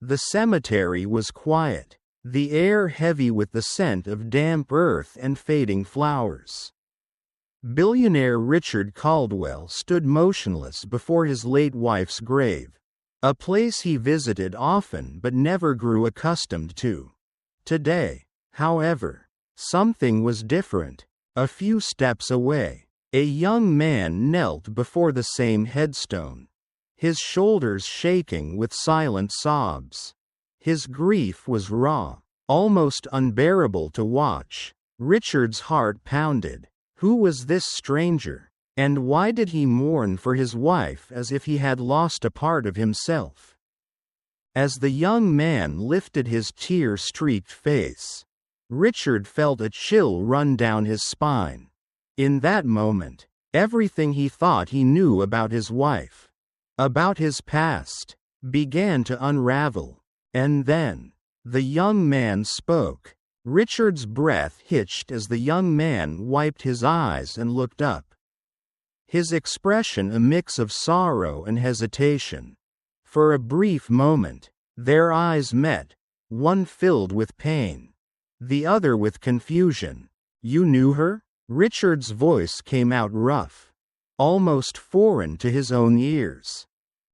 The cemetery was quiet, the air heavy with the scent of damp earth and fading flowers. Billionaire Richard Caldwell stood motionless before his late wife's grave, a place he visited often but never grew accustomed to. Today, however, something was different. A few steps away, a young man knelt before the same headstone, his shoulders shaking with silent sobs. His grief was raw, almost unbearable to watch. Richard's heart pounded. Who was this stranger, and why did he mourn for his wife as if he had lost a part of himself? As the young man lifted his tear-streaked face, Richard felt a chill run down his spine. In that moment, everything he thought he knew about his wife, about his past, began to unravel. And then, the young man spoke. Richard's breath hitched as the young man wiped his eyes and looked up. His expression a mix of sorrow and hesitation. For a brief moment, their eyes met, one filled with pain, the other with confusion. "You knew her?" Richard's voice came out rough, almost foreign to his own ears.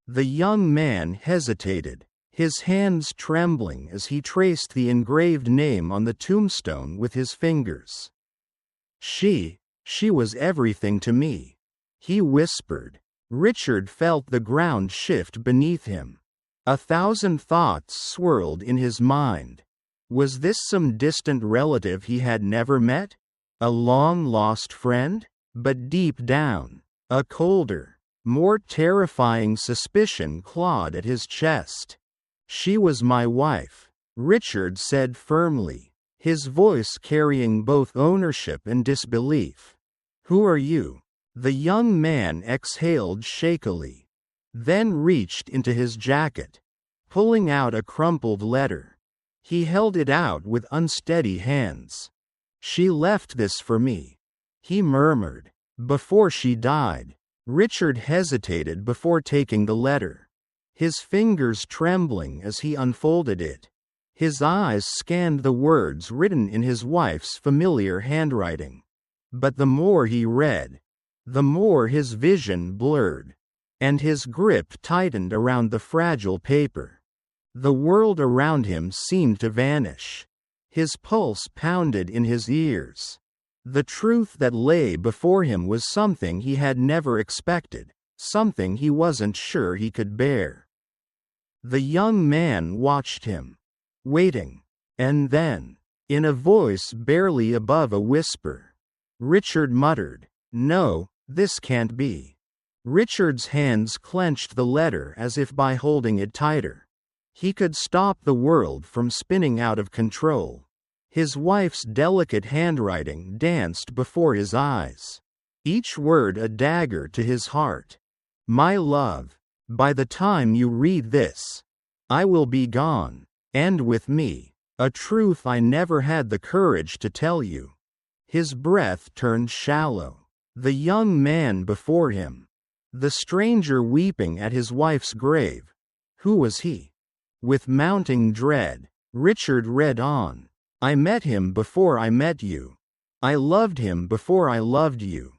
The young man hesitated, his hands trembling as he traced the engraved name on the tombstone with his fingers. She was everything to me," he whispered. Richard felt the ground shift beneath him. 1,000 thoughts swirled in his mind. Was this some distant relative he had never met? A long-lost friend? But deep down, a colder, more terrifying suspicion clawed at his chest. "She was my wife," Richard said firmly, his voice carrying both ownership and disbelief. "Who are you?" The young man exhaled shakily, then reached into his jacket, pulling out a crumpled letter. He held it out with unsteady hands. "She left this for me," he murmured. "Before she died." Richard hesitated before taking the letter, his fingers trembling as he unfolded it. His eyes scanned the words written in his wife's familiar handwriting. But the more he read, the more his vision blurred, and his grip tightened around the fragile paper. The world around him seemed to vanish. His pulse pounded in his ears. The truth that lay before him was something he had never expected, something he wasn't sure he could bear. The young man watched him, waiting, and then, in a voice barely above a whisper, Richard muttered, "No, this can't be." Richard's hands clenched the letter as if by holding it tighter. He could stop the world from spinning out of control. His wife's delicate handwriting danced before his eyes, each word a dagger to his heart. "My love, by the time you read this, I will be gone, and with me, a truth I never had the courage to tell you." His breath turned shallow. The young man before him, the stranger weeping at his wife's grave, who was he? With mounting dread, Richard read on. "I met him before I met you. I loved him before I loved you.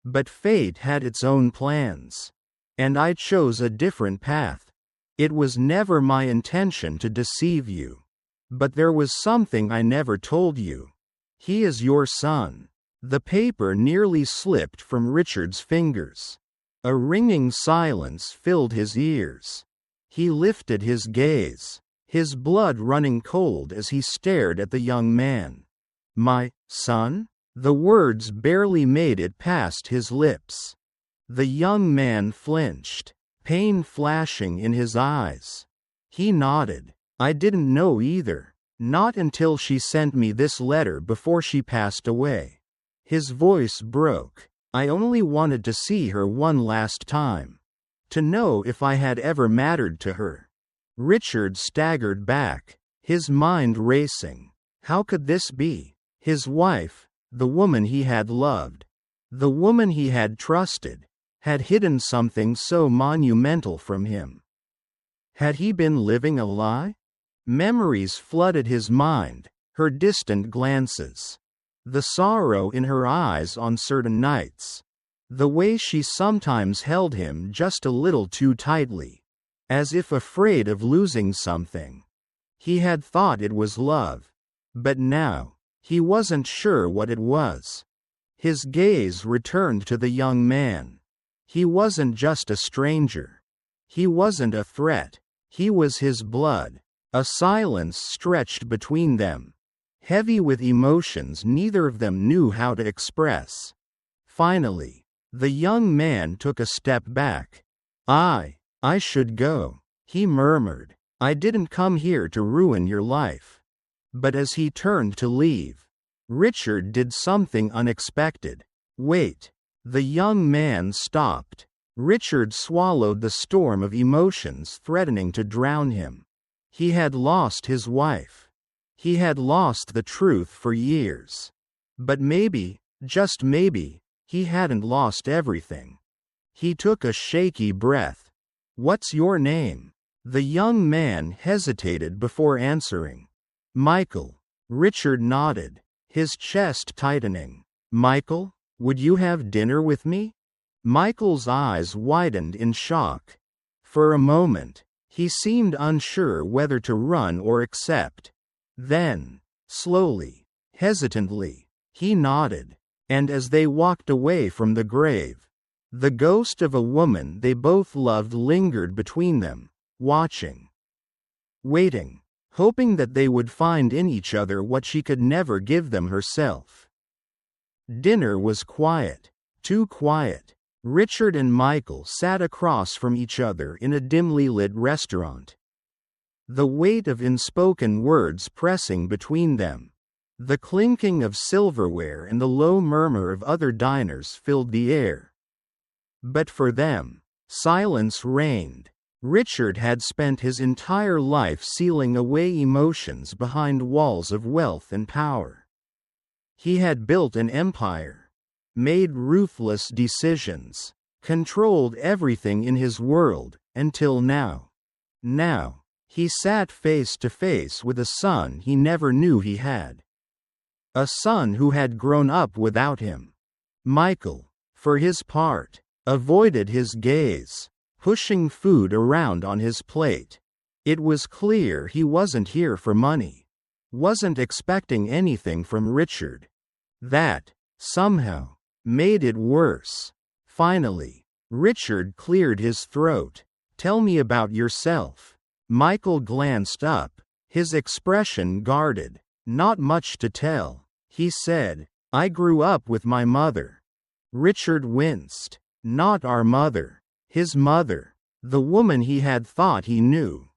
But fate had its own plans. And I chose a different path. It was never my intention to deceive you. But there was something I never told you. He is your son." The paper nearly slipped from Richard's fingers. A ringing silence filled his ears. He lifted his gaze, his blood running cold as he stared at the young man. "My son?" The words barely made it past his lips. The young man flinched, pain flashing in his eyes. He nodded. "I didn't know either. Not until she sent me this letter before she passed away." His voice broke. "I only wanted to see her one last time. To know if I had ever mattered to her." Richard staggered back, his mind racing. How could this be? His wife, the woman he had loved, the woman he had trusted, had hidden something so monumental from him. Had he been living a lie? Memories flooded his mind, her distant glances, the sorrow in her eyes on certain nights, the way she sometimes held him just a little too tightly, as if afraid of losing something. He had thought it was love, but now, he wasn't sure what it was. His gaze returned to the young man. He wasn't just a stranger. He wasn't a threat. He was his blood. A silence stretched between them, heavy with emotions neither of them knew how to express. Finally, the young man took a step back. I should go, he murmured. I didn't come here to ruin your life. But as he turned to leave, Richard did something unexpected. Wait. The young man stopped. Richard swallowed the storm of emotions threatening to drown him. He had lost his wife. He had lost the truth for years. But maybe, just maybe, he hadn't lost everything. He took a shaky breath. What's your name? The young man hesitated before answering. Michael. Richard nodded, his chest tightening. Michael, would you have dinner with me? Michael's eyes widened in shock. For a moment, he seemed unsure whether to run or accept. Then, slowly, hesitantly, he nodded, and as they walked away from the grave, the ghost of a woman they both loved lingered between them, watching, waiting, hoping that they would find in each other what she could never give them herself. Dinner was quiet, too quiet. Richard and Michael sat across from each other in a dimly lit restaurant. The weight of unspoken words pressing between them, the clinking of silverware and the low murmur of other diners filled the air. But for them, silence reigned. Richard had spent his entire life sealing away emotions behind walls of wealth and power. He had built an empire, made ruthless decisions, controlled everything in his world, until now. Now, he sat face to face with a son he never knew he had. A son who had grown up without him. Michael, for his part, avoided his gaze, pushing food around on his plate. It was clear he wasn't here for money, wasn't expecting anything from Richard. That, somehow, made it worse. Finally, Richard cleared his throat. Tell me about yourself. Michael glanced up, his expression guarded. Not much to tell, he said. I grew up with my mother. Richard winced. Not our mother. His mother. The woman he had thought he knew.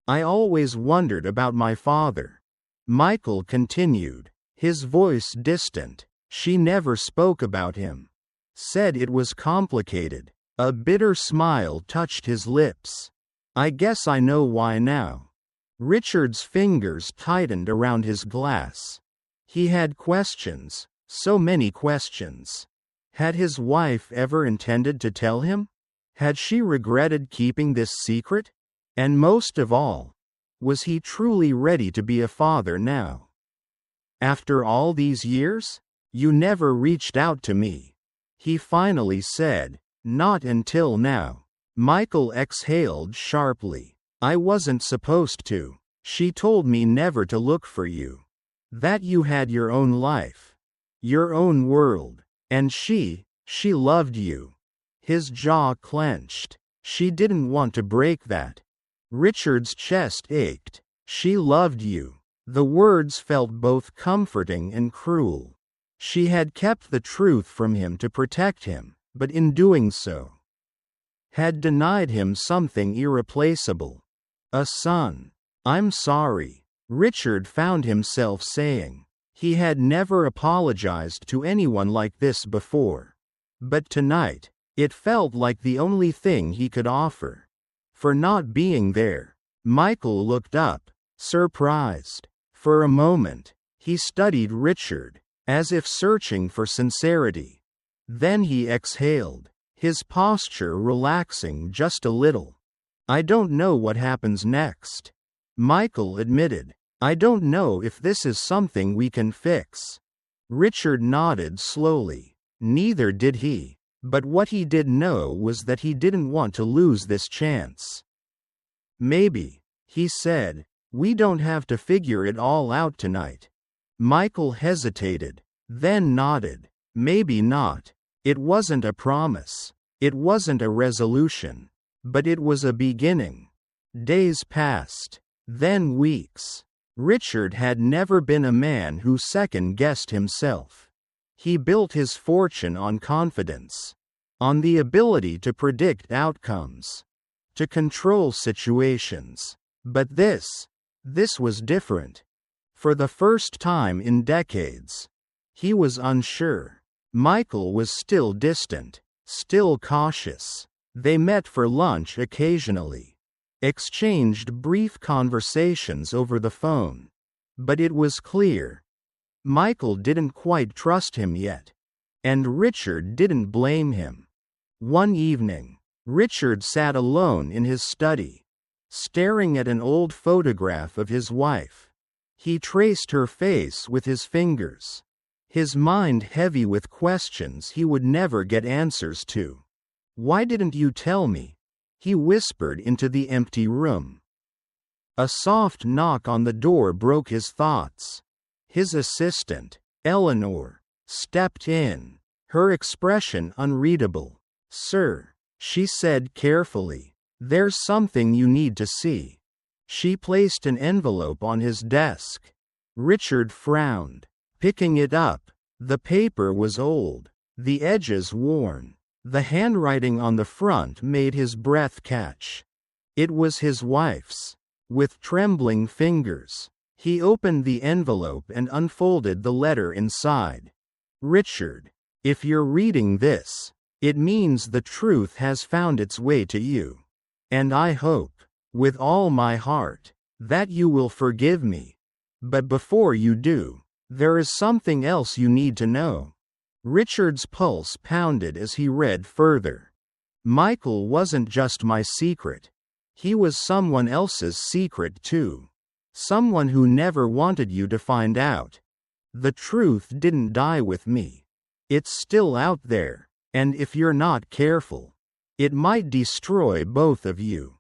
I always wondered about my father. Michael continued, his voice distant. She never spoke about him. Said it was complicated. A bitter smile touched his lips. I guess I know why now. Richard's fingers tightened around his glass. He had questions, so many questions. Had his wife ever intended to tell him? Had she regretted keeping this secret? And most of all, was he truly ready to be a father now? After all these years? You never reached out to me, he finally said. Not until now. Michael exhaled sharply. I wasn't supposed to. She told me never to look for you. That you had your own life. Your own world. And she loved you. His jaw clenched. She didn't want to break that. Richard's chest ached. She loved you. The words felt both comforting and cruel. She had kept the truth from him to protect him, but in doing so, had denied him something irreplaceable. A son. I'm sorry, Richard found himself saying. He had never apologized to anyone like this before. But tonight, it felt like the only thing he could offer. For not being there. Michael looked up, surprised. For a moment, he studied Richard, as if searching for sincerity. Then he exhaled, his posture relaxing just a little. I don't know what happens next, Michael admitted. I don't know if this is something we can fix. Richard nodded slowly. Neither did he. But what he did know was that he didn't want to lose this chance. Maybe, he said, we don't have to figure it all out tonight. Michael hesitated, then nodded. Maybe not. It wasn't a promise. It wasn't a resolution. But it was a beginning. Days passed. Then weeks. Richard had never been a man who second-guessed himself. He built his fortune on confidence. On the ability to predict outcomes. To control situations. But this was different. For the first time in decades. He was unsure. Michael was still distant. Still cautious. They met for lunch occasionally. Exchanged brief conversations over the phone. But it was clear. Michael didn't quite trust him yet. And Richard didn't blame him. One evening, Richard sat alone in his study, staring at an old photograph of his wife. He traced her face with his fingers, his mind heavy with questions he would never get answers to. Why didn't you tell me? He whispered into the empty room. A soft knock on the door broke his thoughts. His assistant, Eleanor, stepped in, her expression unreadable. Sir, she said carefully, there's something you need to see. She placed an envelope on his desk. Richard frowned, picking it up. The paper was old, the edges worn. The handwriting on the front made his breath catch. It was his wife's. With trembling fingers, he opened the envelope and unfolded the letter inside. Richard, if you're reading this, it means the truth has found its way to you. And I hope, with all my heart, that you will forgive me. But before you do, there is something else you need to know. Richard's pulse pounded as he read further. Michael wasn't just my secret. He was someone else's secret too. Someone who never wanted you to find out. The truth didn't die with me. It's still out there, and if you're not careful, it might destroy both of you.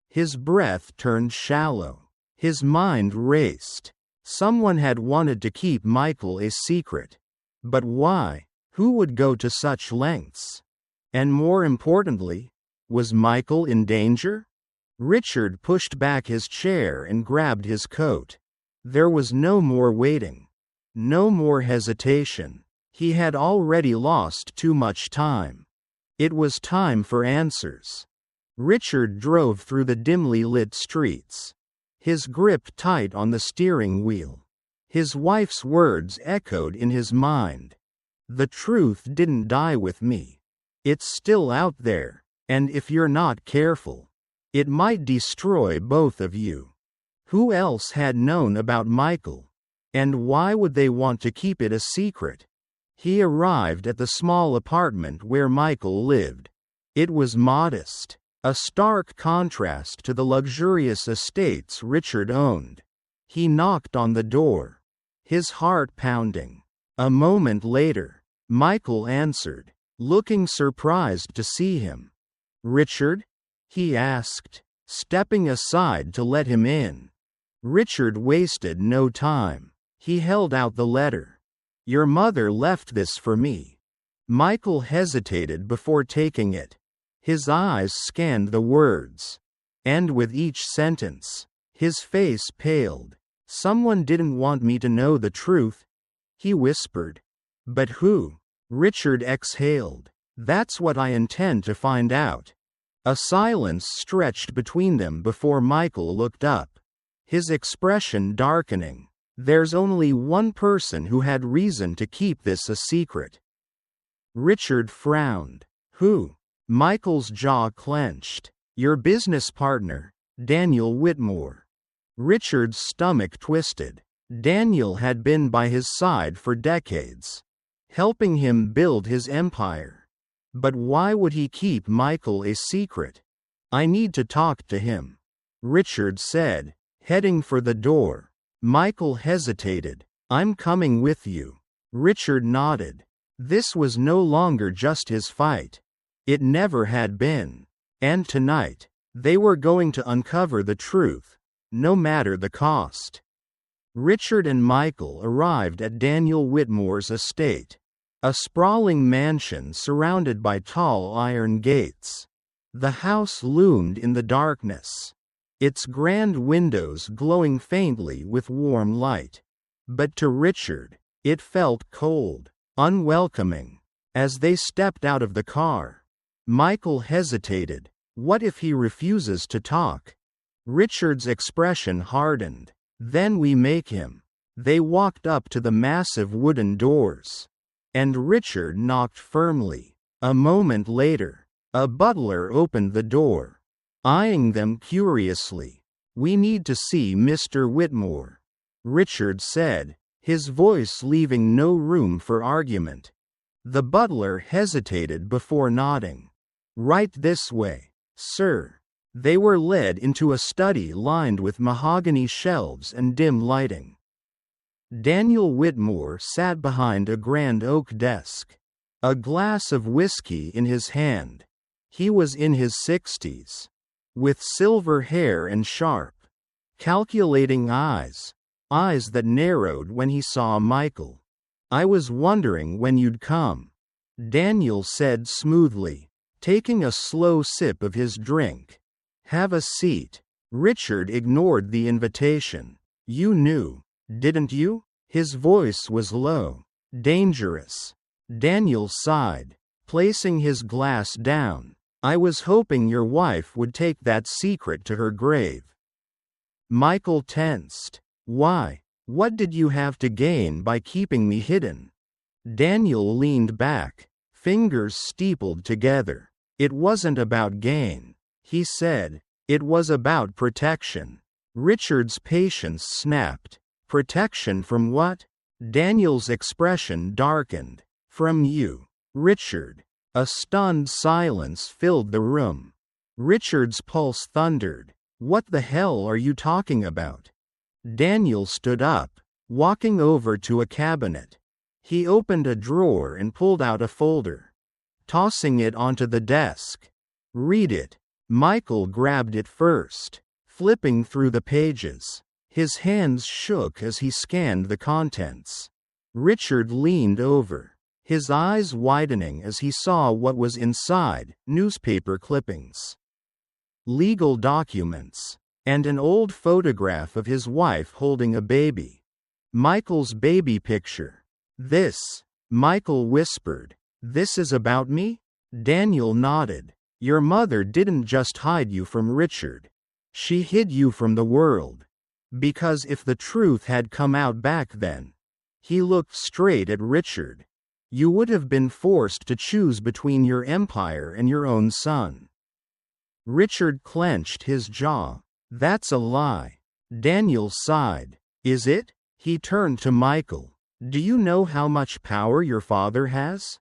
His breath turned shallow. His mind raced. Someone had wanted to keep Michael a secret. But why? Who would go to such lengths? And more importantly, was Michael in danger? Richard pushed back his chair and grabbed his coat. There was no more waiting. No more hesitation. He had already lost too much time. It was time for answers. Richard drove through the dimly lit streets, his grip tight on the steering wheel. His wife's words echoed in his mind. The truth didn't die with me. It's still out there, and if you're not careful, it might destroy both of you. Who else had known about Michael? And why would they want to keep it a secret? He arrived at the small apartment where Michael lived. It was modest, a stark contrast to the luxurious estates Richard owned. He knocked on the door, his heart pounding. A moment later, Michael answered, looking surprised to see him. Richard? He asked, stepping aside to let him in. Richard wasted no time. He held out the letter. Your mother left this for me. Michael hesitated before taking it. His eyes scanned the words. And with each sentence, his face paled. Someone didn't want me to know the truth, he whispered. But who? Richard exhaled. That's what I intend to find out. A silence stretched between them before Michael looked up, his expression darkening. There's only one person who had reason to keep this a secret. Richard frowned. Who? Michael's jaw clenched. Your business partner, Daniel Whitmore. Richard's stomach twisted. Daniel had been by his side for decades, helping him build his empire. But why would he keep Michael a secret? I need to talk to him, Richard said, heading for the door. Michael hesitated. I'm coming with you. Richard nodded. This was no longer just his fight. It never had been. And tonight, they were going to uncover the truth, no matter the cost. Richard and Michael arrived at Daniel Whitmore's estate, a sprawling mansion surrounded by tall iron gates. The house loomed in the darkness, its grand windows glowing faintly with warm light. But to Richard, it felt cold, unwelcoming. As they stepped out of the car, Michael hesitated. What if he refuses to talk? Richard's expression hardened. Then we make him. They walked up to the massive wooden doors, and Richard knocked firmly. A moment later, a butler opened the door, eyeing them curiously. We need to see Mr. Whitmore, Richard said, his voice leaving no room for argument. The butler hesitated before nodding. Right this way, sir. They were led into a study lined with mahogany shelves and dim lighting. Daniel Whitmore sat behind a grand oak desk, a glass of whiskey in his hand. He was in his 60s, with silver hair and sharp, calculating eyes that narrowed when he saw Michael. I was wondering when you'd come, Daniel said smoothly, taking a slow sip of his drink. Have a seat. Richard ignored the invitation. You knew, didn't you? His voice was low, dangerous. Daniel sighed, placing his glass down. I was hoping your wife would take that secret to her grave. Michael tensed. Why? What did you have to gain by keeping me hidden? Daniel leaned back, fingers steepled together. It wasn't about gain, he said. It was about protection. Richard's patience snapped. Protection from what? Daniel's expression darkened. From you, Richard. A stunned silence filled the room. Richard's pulse thundered. What the hell are you talking about? Daniel stood up, walking over to a cabinet. He opened a drawer and pulled out a folder, tossing it onto the desk. Read it. Michael grabbed it first, flipping through the pages. His hands shook as he scanned the contents. Richard leaned over, his eyes widening as he saw what was inside: newspaper clippings, legal documents, and an old photograph of his wife holding a baby. Michael's baby picture. This, Michael whispered. This is about me? Daniel nodded. Your mother didn't just hide you from Richard. She hid you from the world. Because if the truth had come out back then, he looked straight at Richard, you would have been forced to choose between your empire and your own son. Richard clenched his jaw. That's a lie. Daniel sighed. Is it? He turned to Michael. Do you know how much power your father has?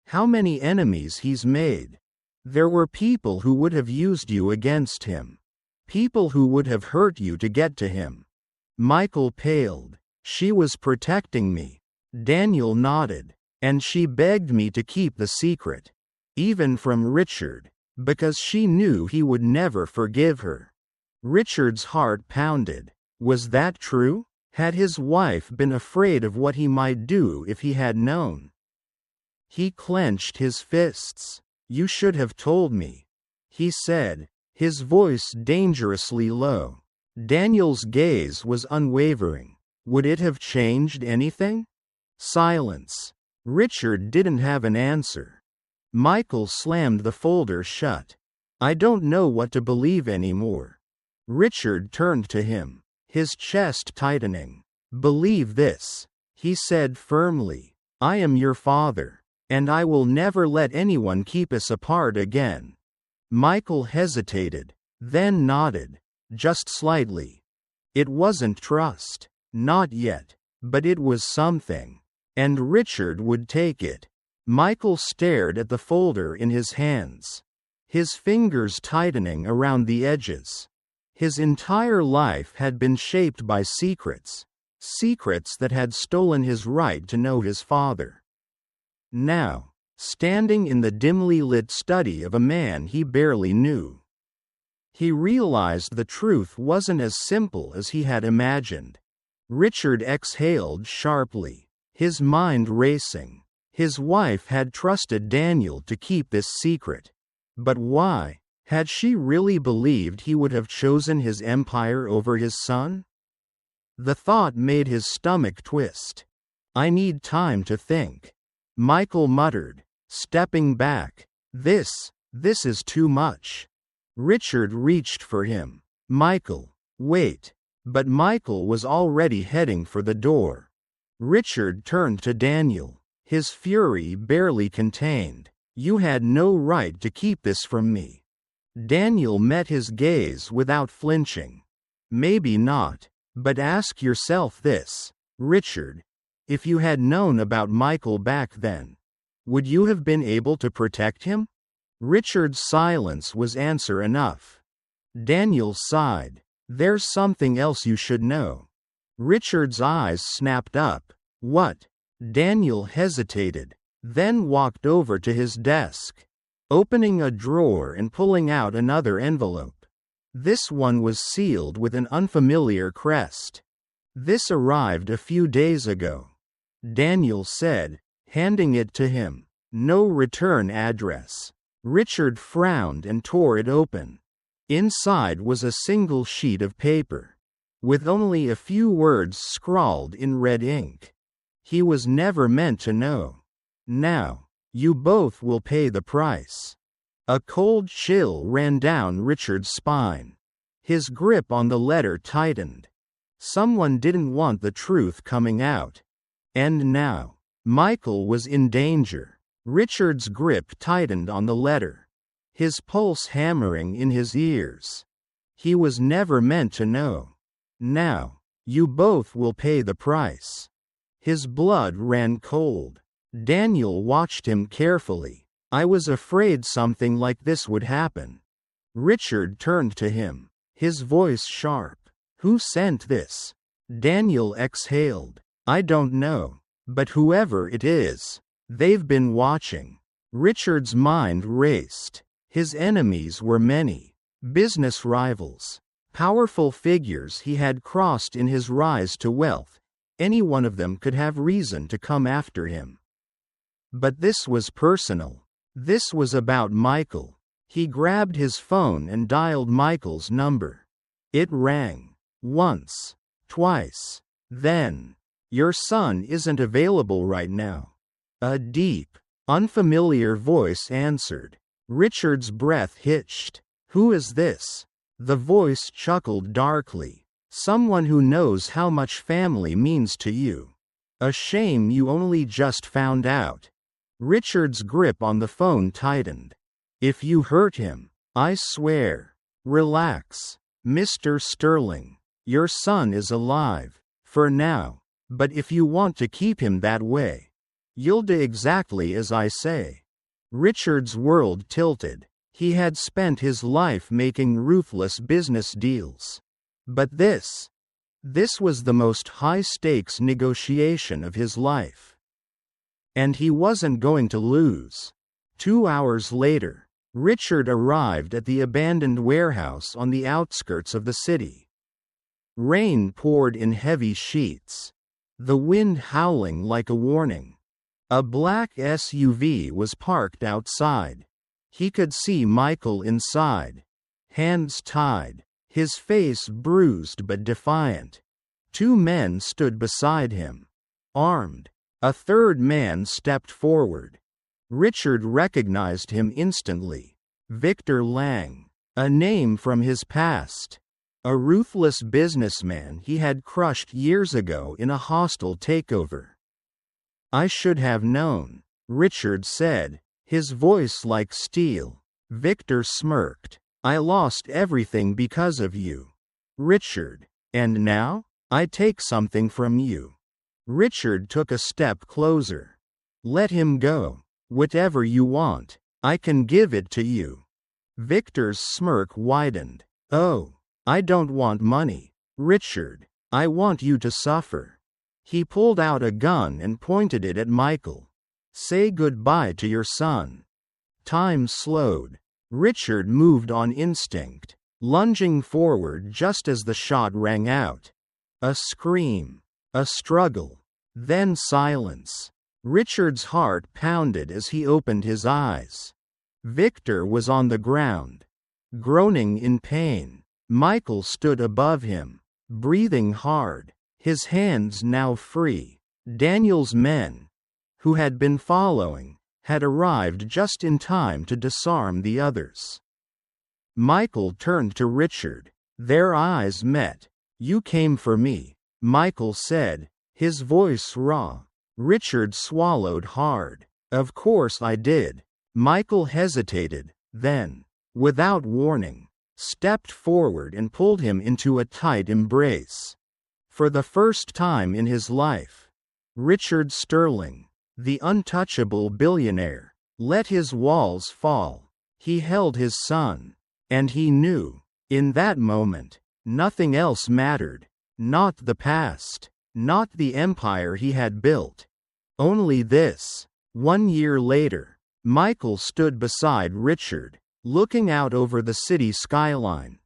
How many enemies he's made? There were people who would have used you against him. People who would have hurt you to get to him. Michael paled. She was protecting me. Daniel nodded. And she begged me to keep the secret. Even from Richard. Because she knew he would never forgive her. Richard's heart pounded. Was that true? Had his wife been afraid of what he might do if he had known? He clenched his fists. You should have told me, he said, his voice dangerously low. Daniel's gaze was unwavering. Would it have changed anything? Silence. Richard didn't have an answer. Michael slammed the folder shut. I don't know what to believe anymore. Richard turned to him, his chest tightening. Believe this, he said firmly. I am your father. And I will never let anyone keep us apart again. Michael hesitated, then nodded, just slightly. It wasn't trust, not yet, but it was something. And Richard would take it. Michael stared at the folder in his hands. his fingers tightening around the edges. His entire life had been shaped by secrets, secrets that had stolen his right to know his father. Now, standing in the dimly lit study of a man he barely knew, he realized the truth wasn't as simple as he had imagined. Richard exhaled sharply, his mind racing. His wife had trusted Daniel to keep this secret. But why? Had she really believed he would have chosen his empire over his son? The thought made his stomach twist. "I need time to think," Michael muttered, stepping back. This is too much." Richard reached for him. "Michael, wait." But Michael was already heading for the door. Richard turned to Daniel, his fury barely contained. "You had no right to keep this from me." Daniel met his gaze without flinching. "Maybe not, but ask yourself this, Richard. If you had known about Michael back then, would you have been able to protect him?" Richard's silence was answer enough. Daniel sighed. "There's something else you should know." Richard's eyes snapped up. "What?" Daniel hesitated, then walked over to his desk, opening a drawer and pulling out another envelope. This one was sealed with an unfamiliar crest. "This arrived a few days ago," Daniel said, handing it to him. "No return address." Richard frowned and tore it open. Inside was a single sheet of paper, with only a few words scrawled in red ink. He was never meant to know. "Now, you both will pay the price." A cold chill ran down Richard's spine. His grip on the letter tightened. Someone didn't want the truth coming out. And now, Michael was in danger. Richard's grip tightened on the letter, his pulse hammering in his ears. He was never meant to know. "Now, you both will pay the price." His blood ran cold. Daniel watched him carefully. "I was afraid something like this would happen." Richard turned to him, his voice sharp. "Who sent this?" Daniel exhaled. "I don't know. But whoever it is, they've been watching." Richard's mind raced. His enemies were many. Business rivals, powerful figures he had crossed in his rise to wealth. Any one of them could have reason to come after him. But this was personal. This was about Michael. He grabbed his phone and dialed Michael's number. It rang. Once. Twice. Then, "Your son isn't available right now." A deep, unfamiliar voice answered. Richard's breath hitched. "Who is this?" The voice chuckled darkly. "Someone who knows how much family means to you. A shame you only just found out." Richard's grip on the phone tightened. "If you hurt him, I swear." "Relax, Mr. Sterling. Your son is alive, for now, but if you want to keep him that way, you'll do exactly as I say." Richard's world tilted. He had spent his life making ruthless business deals. But this was the most high-stakes negotiation of his life. And he wasn't going to lose. 2 hours later, Richard arrived at the abandoned warehouse on the outskirts of the city. Rain poured in heavy sheets, the wind howling like a warning. A black SUV was parked outside. He could see Michael inside, hands tied, his face bruised but defiant. 2 men stood beside him, armed. A third man stepped forward. Richard recognized him instantly. Victor Lang, a name from his past. A ruthless businessman he had crushed years ago in a hostile takeover. "I should have known," Richard said, his voice like steel. Victor smirked. "I lost everything because of you, Richard. And now, I take something from you." Richard took a step closer. "Let him go. Whatever you want, I can give it to you." Victor's smirk widened. "Oh, I don't want money, Richard. I want you to suffer." He pulled out a gun and pointed it at Michael. "Say goodbye to your son." Time slowed. Richard moved on instinct, lunging forward just as the shot rang out. A scream. A struggle. Then silence. Richard's heart pounded as he opened his eyes. Victor was on the ground, groaning in pain. Michael stood above him, breathing hard, his hands now free. Daniel's men, who had been following, had arrived just in time to disarm the others. Michael turned to Richard. Their eyes met. "You came for me," Michael said, his voice raw. Richard swallowed hard. "Of course I did." Michael hesitated, then, without warning, stepped forward and pulled him into a tight embrace. For the first time in his life, Richard Sterling, the untouchable billionaire, let his walls fall. He held his son, and he knew, in that moment, nothing else mattered. Not the past, not the empire he had built. Only this. 1 year later, Michael stood beside Richard, looking out over the city skyline.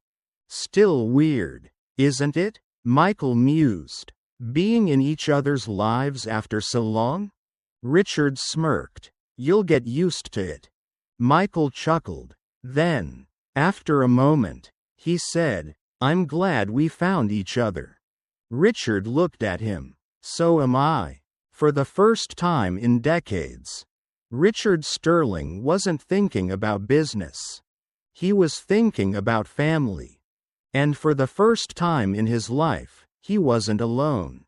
"Still weird, isn't it?" Michael mused. "Being in each other's lives after so long?" Richard smirked. "You'll get used to it." Michael chuckled. Then, after a moment, he said, "I'm glad we found each other." Richard looked at him. "So am I." For the first time in decades, Richard Sterling wasn't thinking about business. He was thinking about family. And for the first time in his life, he wasn't alone.